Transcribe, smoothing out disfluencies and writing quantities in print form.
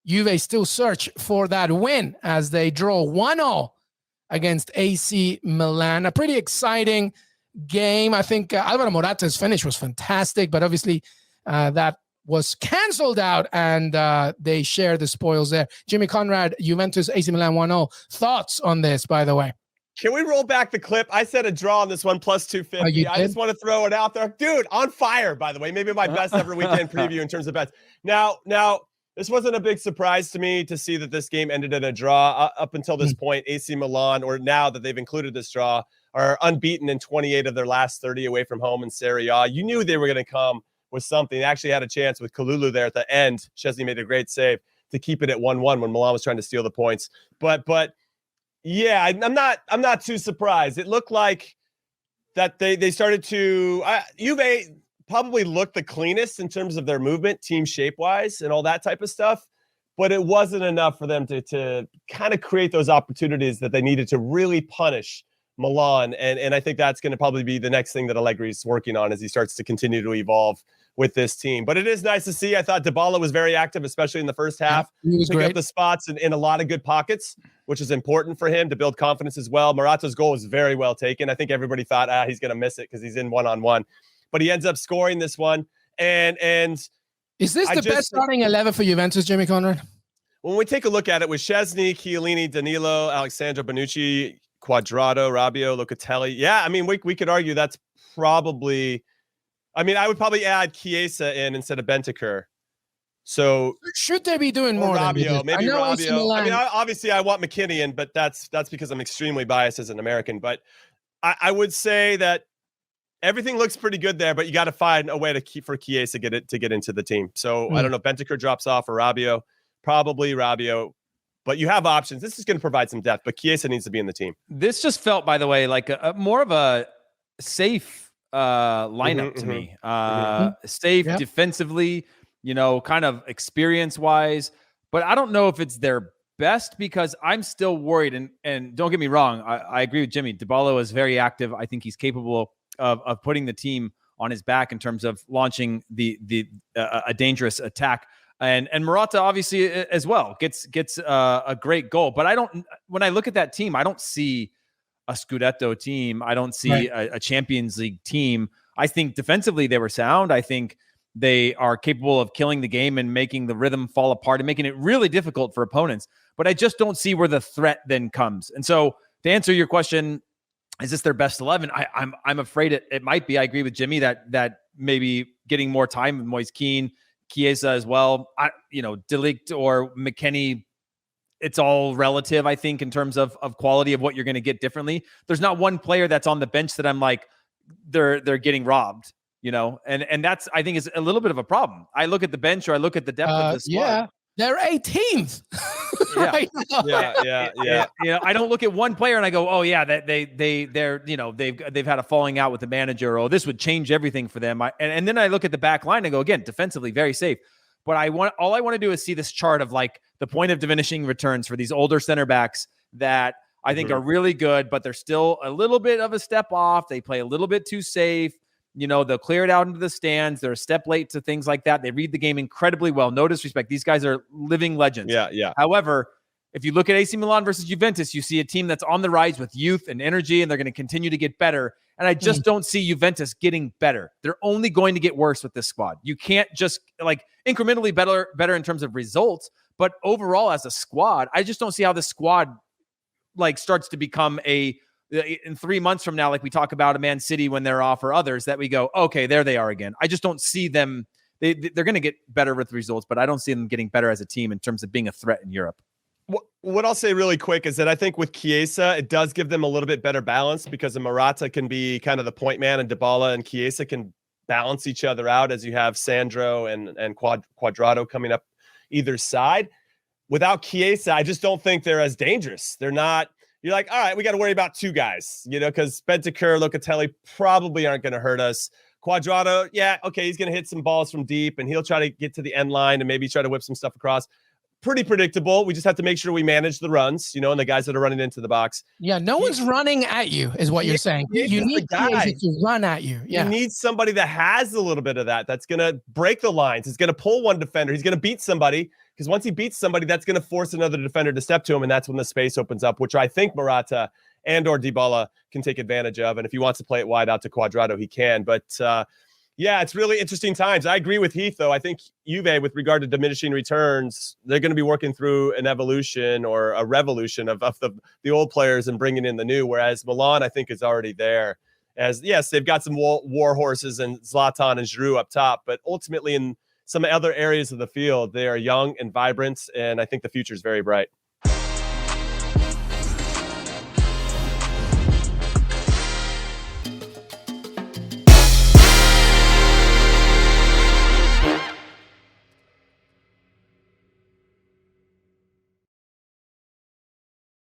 Juve still search for that win as they draw 1-0 against AC Milan. A pretty exciting game. I think Alvaro Morata's finish was fantastic, but obviously that was canceled out, and they share the spoils there. Jimmy, Conrad, Juventus, AC Milan 1-0. Thoughts on this, by the way? Can we roll back the clip? I said a draw on this one, plus 250. I just want to throw it out there. Dude, on fire, by the way. Maybe my best ever weekend preview in terms of bets. Now, this wasn't a big surprise to me to see that this game ended in a draw. Up until this point, AC Milan, or now that they've included this draw, are unbeaten in 28 of their last 30 away from home in Serie A. You knew they were going to come with something. They actually had a chance with Kalulu there at the end. Szczesny made a great save to keep it at 1-1 when Milan was trying to steal the points. But yeah, I'm not too surprised. It looked like that they started to Juve probably looked the cleanest in terms of their movement, team shape-wise, and all that type of stuff. But it wasn't enough for them to kind of create those opportunities that they needed to really punish Milan. And I think that's going to probably be the next thing that Allegri is working on as he starts to continue to evolve with this team. But it is nice to see. I thought Dybala was very active, especially in the first half. He was picking up the spots in a lot of good pockets, which is important for him to build confidence as well. Morata's goal was very well taken. I think everybody thought, he's going to miss it because he's in one-on-one. But he ends up scoring this one. And is this the best starting 11 for Juventus, Jimmy Conrad? When we take a look at it with Szczesny, Chiellini, Danilo, Alexandro Bonucci, Quadrado, Rabiot, Locatelli. Yeah, I mean, we could argue that's probably... I mean, I would probably add Chiesa in instead of Bentancur. So should they be doing more? Rabiot, maybe Rabiot. I mean, obviously, I want McKinney in, but that's because I'm extremely biased as an American. But I would say that everything looks pretty good there, but you got to find a way to keep for Chiesa to get into the team. So I don't know if Bentancur drops off or Rabiot. Probably Rabiot. But you have options. This is going to provide some depth, but Chiesa needs to be in the team. This just felt, by the way, like a more of a safe lineup to me. Safe defensively, kind of experience wise, but I don't know if it's their best because I'm still worried. And don't get me wrong, I agree with Jimmy. Dybala is very active. I think he's capable of putting the team on his back in terms of launching a dangerous attack. And Morata obviously as well gets a great goal. But when I look at that team, I don't see a Scudetto team. I don't see a Champions League team. I think defensively they were sound. I think they are capable of killing the game and making the rhythm fall apart and making it really difficult for opponents. But I just don't see where the threat then comes. And so to answer your question, is this their best 11? I'm afraid it might be. I agree with Jimmy that maybe getting more time with Moise Kean, Chiesa as well. De Ligt or McKennie, it's all relative, I think, in terms of quality of what you're going to get differently. There's not one player that's on the bench that I'm like, they're getting robbed, and that's, I think, is a little bit of a problem. I look at the bench or I look at the depth of the squad. Yeah, they're 18th. Right now. Yeah. I don't look at one player and I go, oh yeah, they've had a falling out with the manager. Oh, this would change everything for them. And then I look at the back line and go, again, defensively very safe. But all I want to do is see this chart of like the point of diminishing returns for these older center backs that I think are really good, but they're still a little bit of a step off. They play a little bit too safe. They'll clear it out into the stands. They're a step late to things like that. They read the game incredibly well. No disrespect. These guys are living legends. Yeah. However, if you look at AC Milan versus Juventus, you see a team that's on the rise with youth and energy, and they're going to continue to get better. And I just don't see Juventus getting better. They're only going to get worse with this squad. You can't just incrementally better in terms of results, but overall as a squad, I just don't see how this squad starts to become in 3 months from now, like we talk about a Man City when they're off or others that we go, okay, there they are again. I just don't see them. They're going to get better with results, but I don't see them getting better as a team in terms of being a threat in Europe. What I'll say really quick is that I think with Chiesa, it does give them a little bit better balance because Morata can be kind of the point man and Dybala and Chiesa can balance each other out as you have Sandro and Quadrado coming up either side. Without Chiesa, I just don't think they're as dangerous. They're not. You're like, all right, we got to worry about two guys, because Bentancur, Locatelli probably aren't going to hurt us. Quadrado, yeah, okay, he's going to hit some balls from deep and he'll try to get to the end line and maybe try to whip some stuff across. Pretty predictable. We just have to make sure we manage the runs, and the guys that are running into the box. Yeah, no one's running at you, is what you're saying. You need guys to run at you. Yeah. You need somebody that has a little bit of that. That's going to break the lines. He's going to pull one defender. He's going to beat somebody because once he beats somebody, that's going to force another defender to step to him, and that's when the space opens up, which I think Morata and or Dybala can take advantage of. And if he wants to play it wide out to Cuadrado, he can. But yeah, it's really interesting times. I agree with Heath, though. I think Juve, with regard to diminishing returns, they're going to be working through an evolution or a revolution of the old players and bringing in the new, whereas Milan, I think, is already there. As yes, they've got some war horses and Zlatan and Giroud up top, but ultimately in some other areas of the field, they are young and vibrant, and I think the future is very bright.